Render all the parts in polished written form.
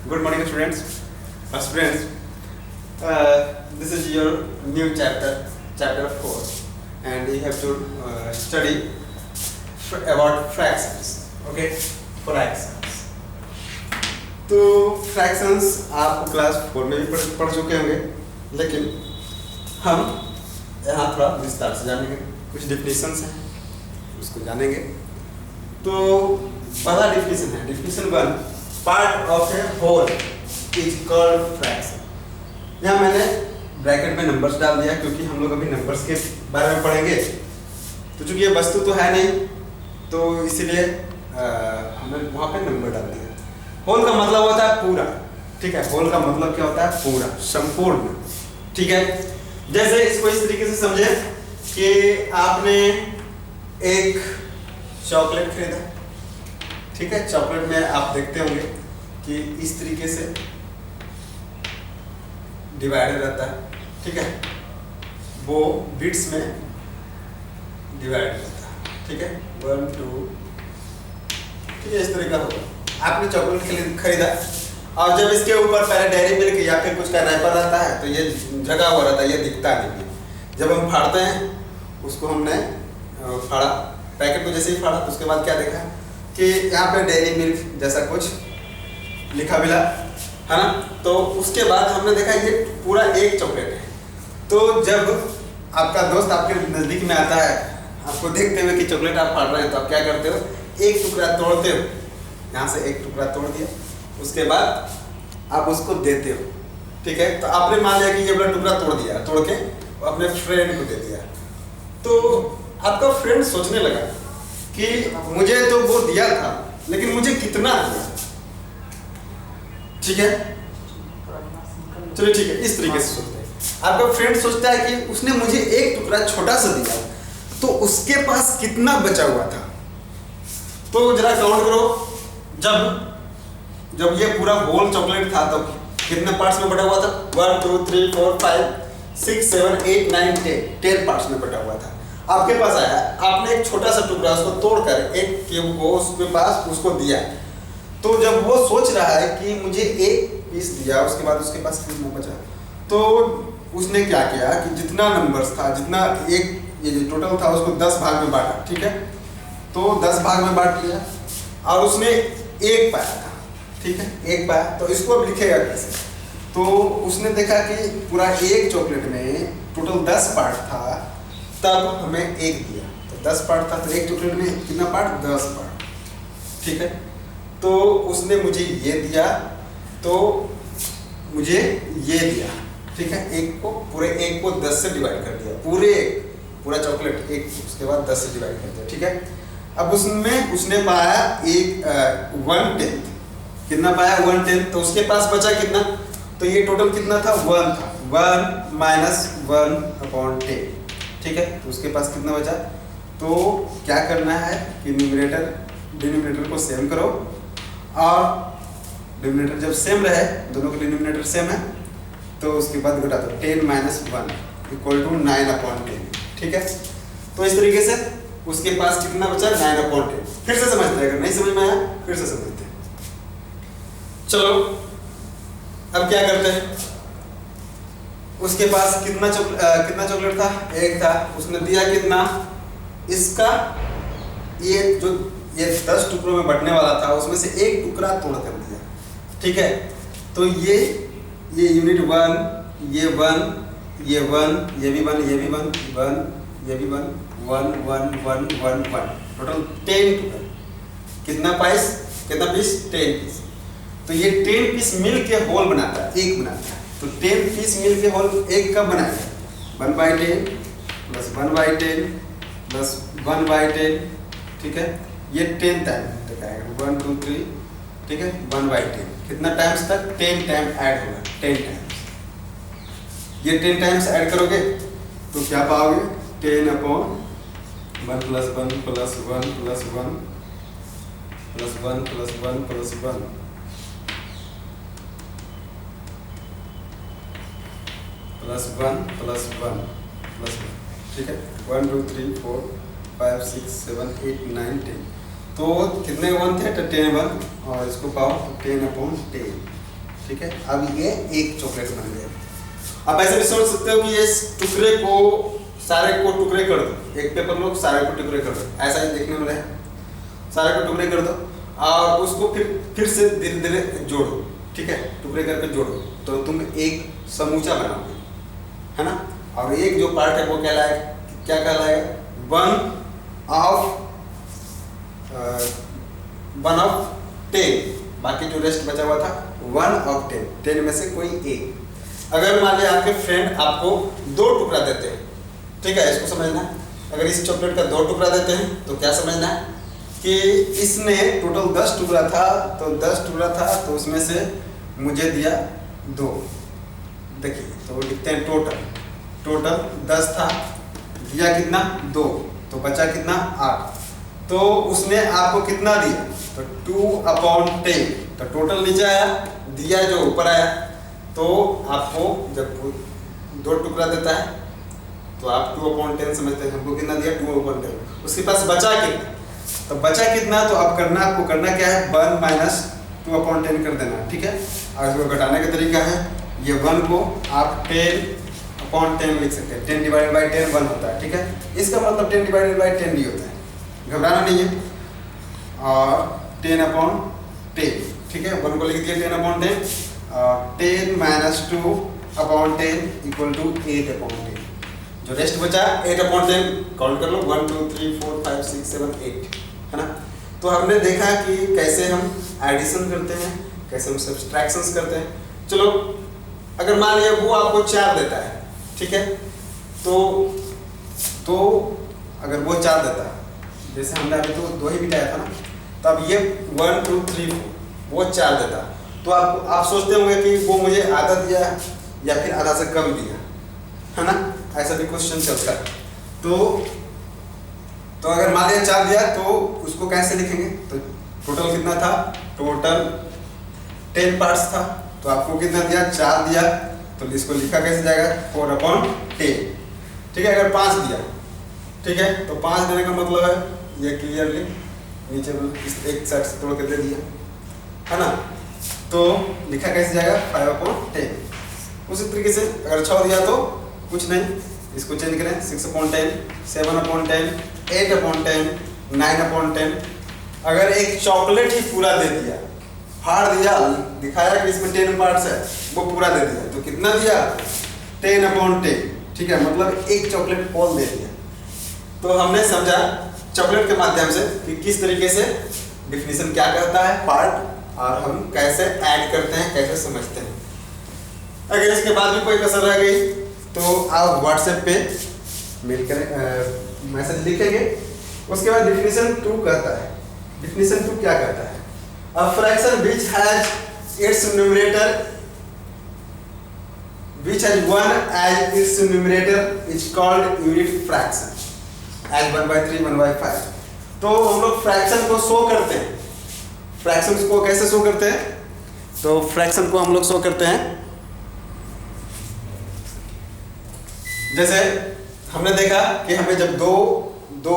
Good morning, students. Students, this is your new chapter 4, and you have to study about fractions. Okay, fractions. तो fractions आप class 4 में भी पढ़ चुके होंगे, लेकिन हम यहाँ थोड़ा विस्तार से जानेंगे। कुछ डिफिनेशंस हैं, उसको जानेंगे। तो पहला डिफिनेशन है, definition 1, part of a whole is called fraction. यहाँ मैंने ब्रैकेट में नंबर्स डाल दिया क्योंकि हम लोग अभी नंबर्स के बारे में पढ़ेंगे। तो चूंकि ये वस्तु तो है नहीं, तो इसलिए हमने वहाँ पे नंबर डाल दिया। होल का मतलब होता है पूरा, ठीक है। होल का मतलब क्या होता है? पूरा, संपूर्ण, ठीक है। जैसे इसको इस तरीके से समझे कि आपने एक चॉकलेट खरीदा, ठीक है। चॉकलेट में आप देखते होंगे कि इस तरीके से डिवाइडेड रहता है, ठीक है। वो बिट्स में डिवाइड रहता है, ठीक है। 1 2, ठीक है, इस तरह का होगा। आपने चॉकलेट खरीदा और जब इसके ऊपर पहले डेयरी मिल्क या फिर कुछ का रैपर रहता है तो ये जगह हुआ रहता है, ये दिखता नहीं है। जब हम फाड़ते हैं उसको, हमने फाड़ा पैकेट को, जैसे ही फाड़ा तो उसके बाद क्या देखा कि यहाँ पे डेयरी मिल्क जैसा कुछ लिखा मिला, है ना। तो उसके बाद हमने देखा ये पूरा एक चॉकलेट है। तो जब आपका दोस्त आपके नज़दीक में आता है, आपको देखते हुए कि चॉकलेट आप फाड़ रहे हैं, तो आप क्या करते हो? एक टुकड़ा तोड़ते हो, यहाँ से एक टुकड़ा तोड़ दिया, उसके बाद आप उसको देते हो, ठीक है। तो आपने मान लिया कि ये बड़ा टुकड़ा तोड़ दिया, तोड़ के अपने फ्रेंड को दे दिया। तो आपका फ्रेंड सोचने लगा कि मुझे तो वो दिया था, लेकिन मुझे कितना दिया, ठीक है। चलिए ठीक है, इस तरीके से सोचते हैं। आपका फ्रेंड सोचता है कि उसने मुझे एक टुकड़ा छोटा सा दिया, तो उसके पास कितना बचा हुआ था। तो जरा काउंट करो, जब ये पूरा होल चॉकलेट था तो कितने पार्ट्स में बटा हुआ था? 1 2 3 4 5 6 7 8 9 10 पार्ट्स में बटा हुआ था। आपके पास आया, आपने एक छोटा सा टुकड़ा उसको तोड़कर एक क्यूब को उसके पास उसको दिया। तो जब वो सोच रहा है कि मुझे एक पीस दिया, उसके बाद उसके पास कितना बचा, तो उसने क्या किया कि जितना नंबर्स था, जितना एक ये जो टोटल था, उसको 10 भाग में बांटा, ठीक है। तो 10 भाग में बांट लिया और उसने एक पाया था, ठीक है, एक पाया। तो इसको अब लिखेगा कैसे? तो उसने देखा कि पूरा एक चॉकलेट में टोटल 10 पार्ट था, तब हमें एक दिया। तो 10 पार्ट था, तो एक चॉकलेट में कितना पार्ट? 10 पार्ट, ठीक है। तो उसने मुझे ये दिया, तो मुझे ये दिया, ठीक है। एक को, पूरे एक को 10 से डिवाइड कर दिया, पूरा चॉकलेट एक, उसके बाद 10 से डिवाइड कर दिया, ठीक है। अब उसमें उसने पाया एक 1/10, कितना पाया? 1/10। तो उसके पास बचा कितना? तो ये टोटल कितना था? 1 था। 1 माइनस 1/10, ठीक है। तो उसके पास कितना बचा? तो क्या करना है कि डिनोमिनेटर को सेम करो, और डिनोमिनेटर जब सेम रहे, दोनों के डिनोमिनेटर सेम है, तो उसके बाद घटा दो। 10 माइनस 1 इक्वल टू 9/10, ठीक है। तो इस तरीके से उसके पास कितना बचा? 9/10। फिर से समझते हैं, अगर नहीं समझ में आया फिर से समझते हैं। चलो अब क्या करते हैं? उसके पास कितना चॉकलेट था? एक था। उसने दिया कितना? इसका ये 10 टुकड़ों में बंटने वाला था, उसमें से एक टुकड़ा तोड़ कर दिया, ठीक है। तो ये यूनिट 1, ये 1, ये 1, ये भी 1, ये भी 1, 1, ये भी 1, 1 1 1 1 1, टोटल 10 टुकड़ा। कितना पीस? 10 पीस। तो ये 10 पीस मिल के होल बनाता है, एक बनाता है। तो 10 पीस मिल के होल एक कब बनाएगा? 1/10 प्लस 1/10 प्लस 1/10, ठीक है। ये 10 टाइम तक आएगा, 1 2 3, ठीक है। 1/10 कितना टाइम्स तक? 10 टाइम ऐड होगा, 10 टाइम्स। ये 10 टाइम्स ऐड करोगे तो क्या पाओगे? 10/1 plus 1 plus 1 plus 1 plus 1 plus 1 plus 1 plus 1 plus 1 plus 1, ठीक है। 1 2 3 4 5 6 7 8 9 10। तो कितने 1 थे? तो 10 1, और इसको पाओ 10/10, ठीक है, अब ये एक चॉकलेट बन गया। आप ऐसे भी सोच सकते हो कि इस टुकड़े को सारे को टुकड़े कर दो, एक पेपर लो सारे को टुकड़े कर दो, ऐसा ही देखने में रहे, सारे को टुकड़े कर दो और उसको फिर से धीरे धीरे जोड़ो, ठीक है, टुकड़े करके जोड़ो तो तुम एक समूचा बनाओगे, है ना। और एक जो पार्ट है वो क्या कहलाएगा, वन ऑफ 10, बाकी जो रेस्ट बचा हुआ था 1 ऑफ 10 में से कोई एक। अगर मान लिया आपके फ्रेंड आपको 2 टुकड़ा देते हैं, ठीक है, इसको समझना है। अगर इस चॉकलेट का 2 टुकड़ा देते हैं तो क्या समझना है कि इसने टोटल 10 टुकड़ा था, तो 10 टुकड़ा था तो उसमें से मुझे दिया 2। देखिए तो लिखते हैं टोटल 10 था, दिया कितना 2, तो बचा कितना 8, तो उसने आपको कितना दिया, तो 2/10, तो टोटल नीचे आया, दिया जो ऊपर आया। तो आपको जब 2 टुकड़ा देता है तो आप 2/10 समझते हैं, हमको कितना दिया 2/10, उसके पास बचा कितना, तो बचा कितना, तो अब आपको करना क्या है, 1 - 2/10 कर देना, ठीक है। और इसको घटाने का तरीका है, ये 1 को आप 10/10 लिख सकते हैं, 10/10 1 होता है, ठीक है। इसका मतलब 10/10 नहीं होता है, घबराना नहीं है। और 10/10, ठीक है, 1 को लिख दिया 10/10, 10 - 2/10 = 8/10। जो रेस्ट बचा 8/10 काउंट कर लो, 1 2 3 4 5 6 7 8, है ना। तो हमने देखा कि कैसे हम एडिशन करते हैं, कैसे हम सब्सट्रैक्शंस करते हैं। चलो अगर मान लिया वो आपको 4 देता है, ठीक है, तो अगर वो 4 देता है, जैसे हमने अभी तो 2 ही बिताया था ना, तो अब ये 1 2 3 4 वो 4 देता, तो आप सोचते होंगे कि वो मुझे आधा दिया या फिर आधा से कम दिया, है ना, ऐसा भी क्वेश्चन चलता है। तो अगर मान लिया 4 दिया तो उसको कैसे लिखेंगे, तो टोटल कितना था, टोटल 10 पार्ट्स था, तो आपको कितना दिया 4 दिया, तो इसको लिखा कैसे जाएगा 4/10, ठीक है। अगर 5 दिया, ठीक है, तो 5 देने का मतलब है ये क्लियरली नीचे एक साइड से तोड़ के दे दिया, है ना, तो लिखा कैसे जाएगा 5/10। उसी तरीके से अगर 6 दिया तो कुछ नहीं, इसको चेंज करें 6/10, 7/10, 8/10, 9/10। अगर एक चॉकलेट ही पूरा दे दिया, फाड़ दिया, दिखाया कि इसमें 10 पार्ट्स है, वो पूरा दे दिया, तो कितना दिया 10/10, ठीक है, मतलब एक चॉकलेट होल दे दिया। तो हमने समझा चॉकलेट के माध्यम से कि किस तरीके से डिफिनीशन क्या करता है पार्ट, और हम कैसे ऐड करते हैं, कैसे समझते हैं। अगर इसके बाद भी कोई कसर रह गई तो आप व्हाट्सएप पे मेल करें, मैसेज लिखेंगे। उसके बाद डिफिनीशन 2 कहता है, डिफिनीशन 2 क्या कहता है, a fraction which has its numerator which has 1 as its numerator is called unit fraction, as 1/3 1/5। तो हम लोग फ्रैक्शन को शो करते हैं, फ्रैक्शंस को कैसे शो करते हैं, तो फ्रैक्शन को हम लोग शो करते हैं, जैसे हमने देखा कि हमें जब दो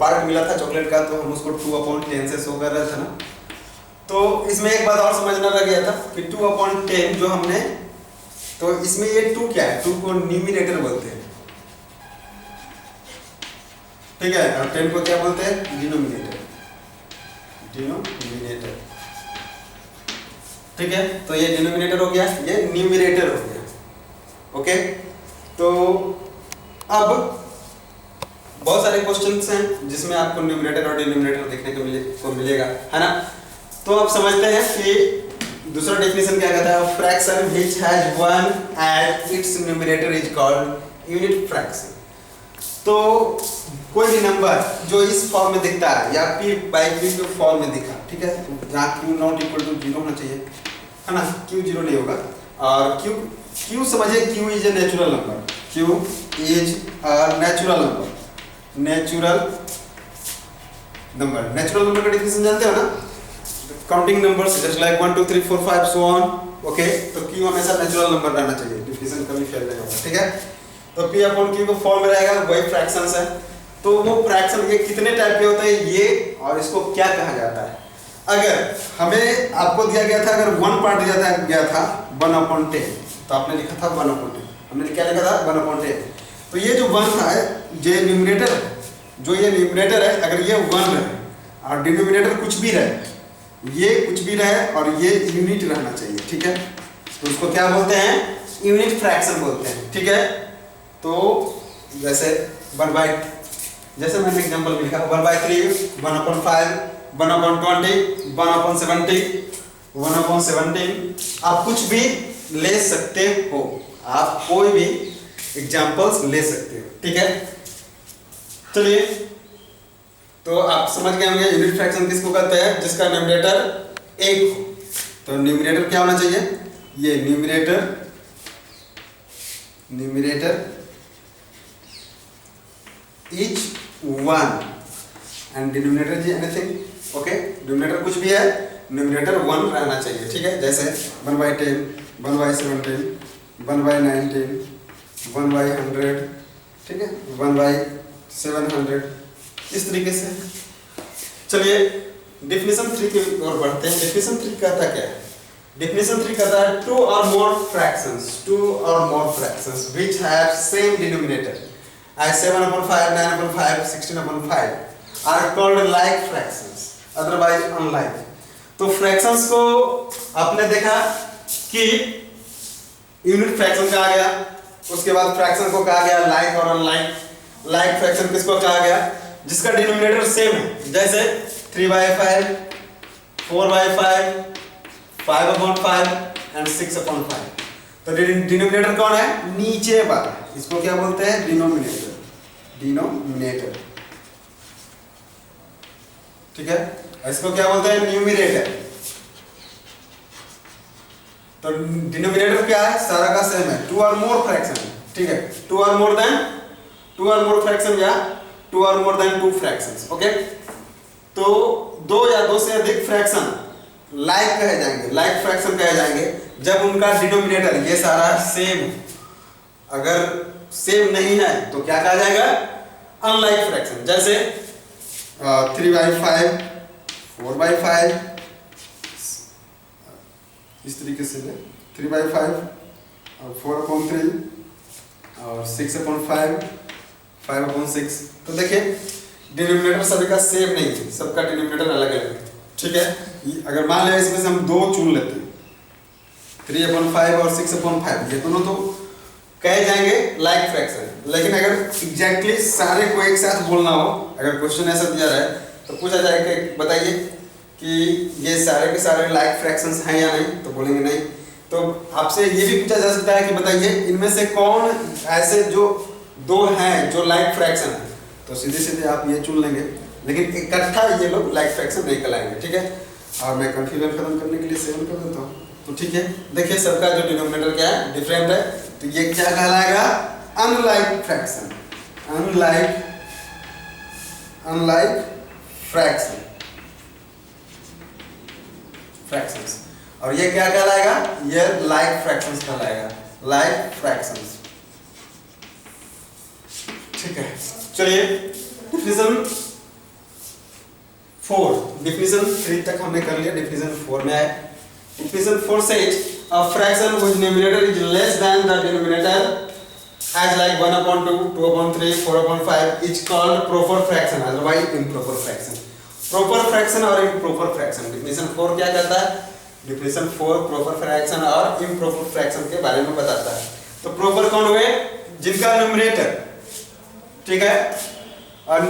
पार्ट मिला था चॉकलेट का, तो हम उसको 2/10 से शो कर रहे थे ना। तो इसमें एक बात और समझना रह गया था कि 2/10 जो हमने, तो इसमें ये 2 क्या है, 2 को न्यूमिनेटर बोलते हैं, ठीक है, और 10 को क्या बोलते हैं, डिनोमिनेटर, ठीक है। तो ये डिनोमिनेटर हो गया, ये न्यूमिनेटर हो गया, ओके। तो अब बहुत सारे क्वेश्चंस हैं जिसमें आपको न्यूमिनेटर और डिनोमिनेटर देखने को मिलेगा, है ना। तो आप समझते हैं कि दूसरा डेफिनेशन क्या कहता है, fraction which has 1 as its numerator is called unit fraction. तो कोई भी नंबर जो इस फॉर्म में दिखता है या p/q के फॉर्म में दिखा, ठीक है, तो जहाँ q नॉट इक्वल टू 0 होना चाहिए, है ना, q 0 नहीं होगा। और q समझिए q is a natural number, q is a natural number, natural number का डेफिनेशन जानते हो ना, counting numbers just like 1 2 3 4 5 so on, okay. तो q हमेशा नेचुरल नंबर रहना चाहिए, डेफिनेशन कभी फेल नहीं होगा, ठीक है। तो p/q को फॉर्म में रहेगा, वही फ्रैक्शंस है। तो वो फ्रैक्शन ये कितने टाइप के होते हैं ये, और इसको क्या कहा जाता है। अगर हमें आपको दिया गया था, अगर 1 पार्ट दिया गया था 1/10, तो आपने लिखा था 1/10, हमने क्या लिखा था 1/10। तो ये जो 1 था ये न्यूमरेटर है, जो ये न्यूमरेटर है अगर ये 1 रहे और डिनोमिनेटर कुछ भी रहे, ये कुछ भी रहे और ये यूनिट रहना चाहिए, ठीक है, तो उसको क्या बोलते हैं, यूनिट फ्रैक्शन बोलते हैं, ठीक है। तो जैसे 1/, जैसे मैंने एग्जांपल में लिखा 1/3, 1/5, 1/20, 1/70, 1/17, आप कुछ भी ले सकते हो, आप कोई भी एग्जांपल्स ले सकते हो, ठीक है। चलिए, तो आप समझ गए होंगे यूनिट फ्रैक्शन किसको कहते हैं, जिसका न्यूमरेटर 1 हो। तो न्यूमरेटर क्या होना चाहिए, ये न्यूमरेटर each 1 एंड डिनोमिनेटर जी एनीथिंग, ओके, डिनोमिनेटर कुछ भी है, न्यूमरेटर 1 रहना चाहिए, ठीक है। जैसे 1/10, 1/17, 1/19, 1/100, ठीक है, 1/700, इस तरीके से। चलिए डेफिनेशन 3 की ओर बढ़ते हैं। डेफिनेशन 3 कहता क्या है, डेफिनेशन 3 कहता है 2 or more fractions which have same denominator as 7/5, 9/5, 16/5 are called like fractions, otherwise unlike। तो फ्रैक्शंस को आपने देखा कि यूनिट फ्रैक्शन कहा गया, उसके बाद फ्रैक्शन को कहा गया लाइक और अनलाइक। लाइक फ्रैक्शन किसको कहा गया, जिसका डिनोमिनेटर सेम है, जैसे 3/5, 4/5, 5/5 एंड 6/5। तो डिनोमिनेटर कौन है, नीचे वाला, इसको क्या बोलते हैं, डिनोमिनेटर, ठीक है। इसको क्या बोलते हैं, न्यूमरेटर। तो डिनोमिनेटर क्या है, सारा का सेम है, 2 or more फ्रैक्शन, ठीक है, 2 or more फ्रैक्शन या 2 or more than 2 fractions, okay. तो 2 या 2 से अधिक फ्रैक्शन लाइक कहे जाएंगे, लाइक फ्रैक्शन कहे जाएंगे जब उनका डिनोमिनेटर ये सारा सेम, अगर सेम नहीं है तो क्या कहा जाएगा, अनलाइक फ्रैक्शन। जैसे 3/5, 4/5, इस तरीके से 3/5 और 4/3 और 6/5, 5/6। तो देखिए डिनोमिनेटर सभी का सेम नहीं है, सबका डिनोमिनेटर अलग अलग है, ठीक है। अगर मान लें इसमें से हम 2 चुन लेते हैं, 3/5 और 6/5, ये दोनों तो कहे जाएंगे लाइक फ्रैक्शन। लेकिन अगर एग्जैक्टली सारे को एक साथ बोलना हो, अगर क्वेश्चन ऐसा दिया रहे तो पूछा जाए कि बताइए कि ये सारे के सारे लाइक फ्रैक्शंस हैं या नहीं, तो बोलेंगे नहीं। तो आपसे ये भी पूछा जा सकता है कि बताइए इनमें से कौन ऐसे जो 2 हैं जो लाइक फ्रैक्शन है, तो सीधे सीधे आप ये चुन लेंगे, लेकिन इकट्ठा ये लोग लाइक फ्रैक्शन नहीं कहलाएंगे, ठीक है। और मैं कंफ्यूजन खत्म करने के लिए 7 कर देता हूँ, तो ठीक है। देखिए सबका जो डिनोमिनेटर क्या है, डिफरेंट है, तो ये क्या कहलाएगा, अनलाइक फ्रैक्शन, अनलाइक फ्रैक्शंस। और ये क्या कहलाएगा, ये लाइक फ्रैक्शंस कहलाएगा, लाइक फ्रैक्शंस, ठीक है। चलिए डिफिनेशन 4, डिफिनेशन 3 तक हमने कर लिया, डिफिनेशन 4 में आए। Definition 4 says a fraction whose numerator is less than the denominator as like 1/2, 2/3, 4/5 is called proper fraction, otherwise improper fraction। proper fraction और improper fraction, डिफिनेशन 4 क्या कहता है, डिफिनेशन 4 proper fraction और improper fraction के बारे में बताता है। तो proper कौन हुए, जिनका न्यूमरेटर, ठीक है, और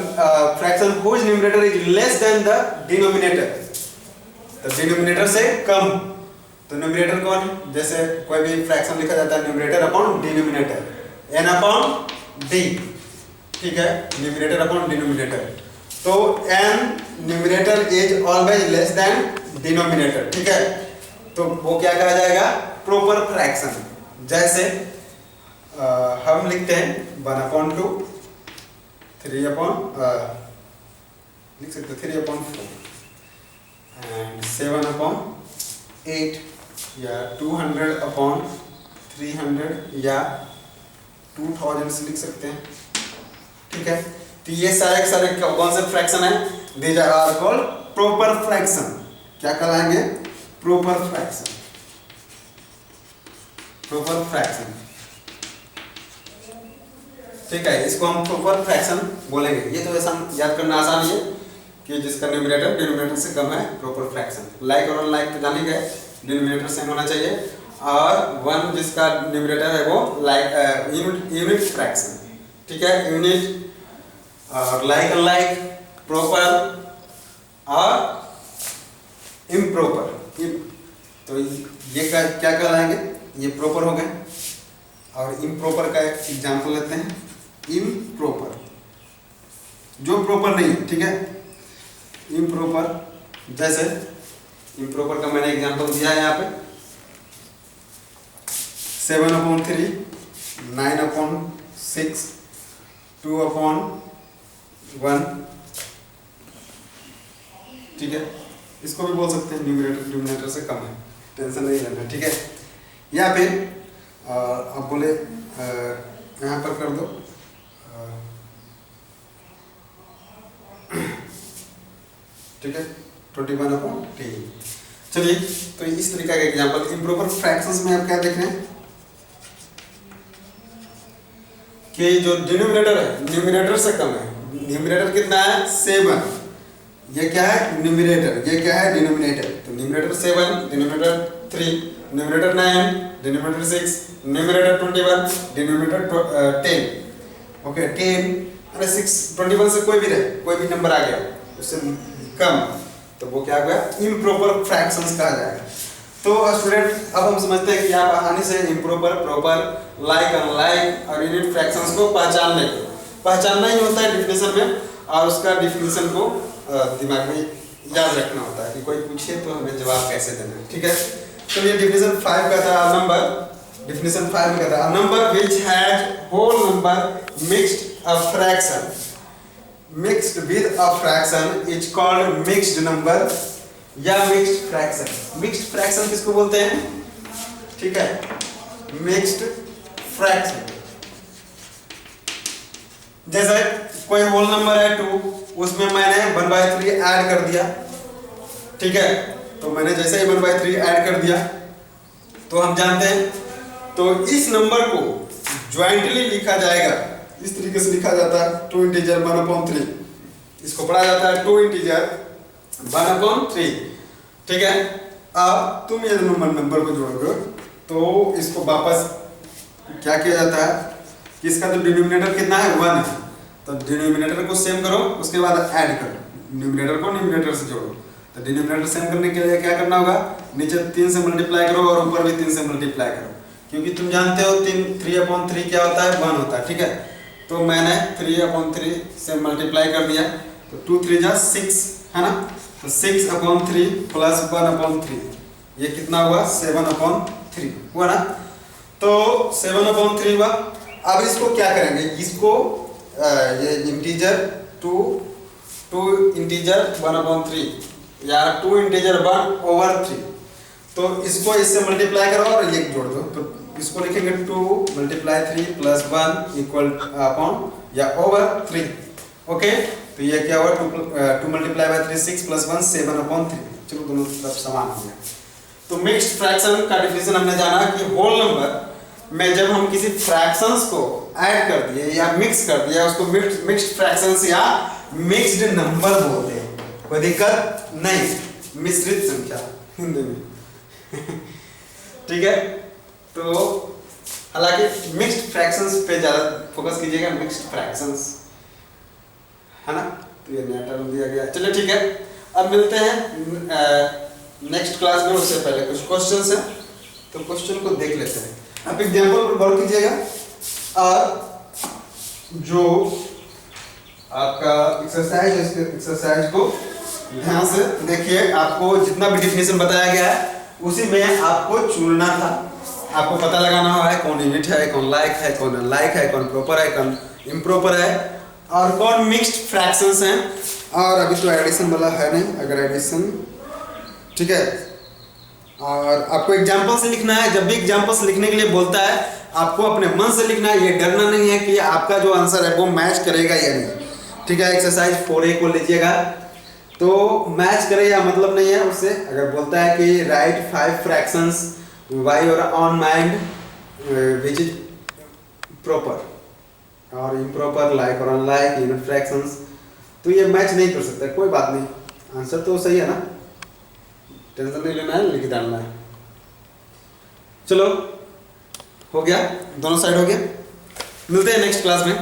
fraction whose numerator is less than the denominator, तो डिनोमिनेटर से कम। तो न्यूमरेटर कौन, जैसे कोई भी फ्रैक्शन लिखा जाता है न्यूमरेटर अपॉन डिनोमिनेटर, n/d, ठीक है, न्यूमरेटर अपॉन डिनोमिनेटर। तो n numerator is always less than denominator, ठीक है। तो वो क्या कहा जाएगा, प्रॉपर फ्रैक्शन। जैसे हम लिखते हैं 1/2, 3 लिख सकते 3/4 एंड 7/8 या 200/300 या 2000 से लिख सकते हैं, ठीक है। तो ये सारे कौन से फ्रैक्शन है, these are called proper fraction, क्या कहलाएंगे? Proper fraction. प्रॉपर फ्रैक्शन, ठीक है, इसको हम प्रॉपर फ्रैक्शन बोलेंगे। ये तो ऐसा याद करना आसान है कि जिसका न्यूमरेटर डिनोमिनेटर से कम है, प्रॉपर फ्रैक्शन। लाइक और अनलाइक तो जाने गए, डिनोमिनेटर सेम होना चाहिए, और वन जिसका न्यूमरेटर है वो लाइक यूनिट फ्रैक्शन, ठीक है, यूनिट, और लाइक अनलाइक, प्रॉपर और इम्प्रॉपर। तो ये क्या कहलाएंगे? ये प्रॉपर हो गए। और इम्प्रॉपर का एक एग्जाम्पल लेते हैं, इम्प्रॉपर, जो प्रॉपर नहीं है, ठीक है, इम्प्रॉपर। जैसे इम्प्रॉपर का मैंने एग्जाम्पल दिया है यहाँ पे, 7/3, 9/6, 2/1, ठीक है, इसको भी बोल सकते हैं न्यूमरेटर डिनोमिनेटर से कम है, टेंशन नहीं लेना, ठीक है। या फिर आप बोले यहाँ पर कर दो, ठीक है, 21/3। चलिए, तो इस तरीका का एग्जांपल इम्प्रॉपर फ्रैक्शंस में आप क्या देख रहे हैं कि जो डिनोमिनेटर है न्यूमरेटर से कम है। न्यूमरेटर कितना है? 7। ये क्या है? न्यूमरेटर। ये क्या है? डिनोमिनेटर। तो numerator 7, denominator 3, numerator 9, denominator 6, numerator 21, denominator 10। Okay, 10 अरे 6, 21 से कोई भी रहे, कोई भी नंबर आ गया उससे कम, तो वो क्या हो गया? इम्प्रॉपर फ्रैक्शंस कहा जाएगा। तो स्टूडेंट, अब हम समझते हैं कि आप आसानी से इम्प्रॉपर, प्रॉपर, लाइक, अनलाइक और यूनिट फ्रैक्शंस को पहचानना ही होता है डिफिनेशन में, और उसका डिफिनेशन को दिमाग में याद रखना होता है कि कोई पूछे तो हमें जवाब कैसे देना है, ठीक है। तो ये डिफिनेशन 5 का था नंबर, डिफिनेशन 5 में कहता है number which has whole number mixed a fraction, mixed with a fraction is called mixed number या मिक्स्ड फ्रैक्शन। मिक्स्ड फ्रैक्शन किसको बोलते हैं? ठीक है, मिक्स्ड फ्रैक्शन। जैसे कोई होल नंबर है 2, उसमें मैंने 1/3 ऐड कर दिया, ठीक है, तो मैंने जैसे ही 1/3 ऐड कर दिया तो हम जानते हैं तो इस नंबर को ज्वाइंटली लिखा जाएगा, इस तरीके से लिखा जाता है 2 इंटीजर 1/3, इसको पढ़ा जाता है 2 इंटीजर 1/3, ठीक है। अब तुम ये नंबर को जोड़ोगे तो इसको वापस क्या किया जाता है कि इसका तो डिनोमिनेटर कितना है? 1 है, तो डिनोमिनेटर को सेम करो, उसके बाद ऐड करो, न्यूमरेटर को न्यूमरेटर से जोड़ो। तो डिनोमिनेटर सेम करने के लिए क्या करना होगा? नीचे 3 से मल्टीप्लाई करो और ऊपर भी 3 से मल्टीप्लाई करो, क्योंकि तुम जानते हो 3/3 क्या होता है? 1 होता है, ठीक है। तो मैंने 3/3 से मल्टीप्लाई कर दिया, तो 2 3 जा 6 है ना, तो 6/3 प्लस 1/3 ये कितना हुआ? 7/3 हुआ ना, तो 7/3 हुआ। अब इसको क्या करेंगे? इसको ये इंटीजर 2 इंटीजर 1/3 या 2 इंटीजर 1/3, तो इसको इससे मल्टीप्लाई करो और ये जोड़ दो, तो इसको लिखेंगे 2 × 3 + 1 = अपॉन या ओवर 3। ओके, तो ये क्या हुआ? 2 × 3 6 + 1 7/3। चलो दोनों तरफ समान हो गया। तो मिक्स्ड फ्रैक्शन का डिफिनेशन हमने जाना कि होल नंबर में जब हम किसी फ्रैक्शंस को ऐड कर दिए या मिक्स कर दिया, उसको मिक्स्ड फ्रैक्शंस या मिक्स्ड नंबर बोलते हैं, कोई दिक्कत नहीं, मिश्रित संख्या हिंदी में ठीक है। तो हालांकि मिक्स्ड फ्रैक्शंस पे ज्यादा फोकस कीजिएगा, मिक्स्ड फ्रैक्शंस है ना, तो ये नया टर्म दिया गया। चलिए ठीक है, अब मिलते हैं नेक्स्ट क्लास में। उससे पहले कुछ क्वेश्चंस हैं, तो क्वेश्चन को देख लेते हैं। आप एग्जाम्पल पर गौर कीजिएगा और जो आपका एक्सरसाइज है, इसके एक्सरसाइज को ध्यान से देखिए। आपको जितना भी डिफिनेशन बताया गया है उसी में आपको चुनना था, आपको पता लगाना है कौन यूनिट है, कौन लाइक है, कौन अनलाइक है, कौन प्रॉपर है, कौन इम्प्रॉपर है और कौन मिक्स्ड फ्रैक्शंस हैं। और अभी तो एडिशन वाला है नहीं, अगर एडिशन ठीक है। और आपको एग्जाम्पल से लिखना है, जब भी एग्जाम्पल से लिखने के लिए बोलता है आपको अपने मन से लिखना है, ये डरना नहीं है कि आपका जो आंसर है वो मैच करेगा या नहीं, ठीक है। एक्सरसाइज 4A को लीजिएगा, तो मैच करे या मतलब नहीं है उससे। अगर बोलता है कि राइट 5 फ्रैक्शंस वाई और on mind which is proper और इम्प्रॉपर, लाइक और अनलाइक, यूनिट फ्रैक्शंस, तो ये मैच नहीं कर सकता। कोई बात नहीं, आंसर तो सही है ना, टेंशन नहीं लेना है, लिख डालना है। चलो हो गया, दोनों साइड हो गया। मिलते हैं नेक्स्ट क्लास में।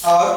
और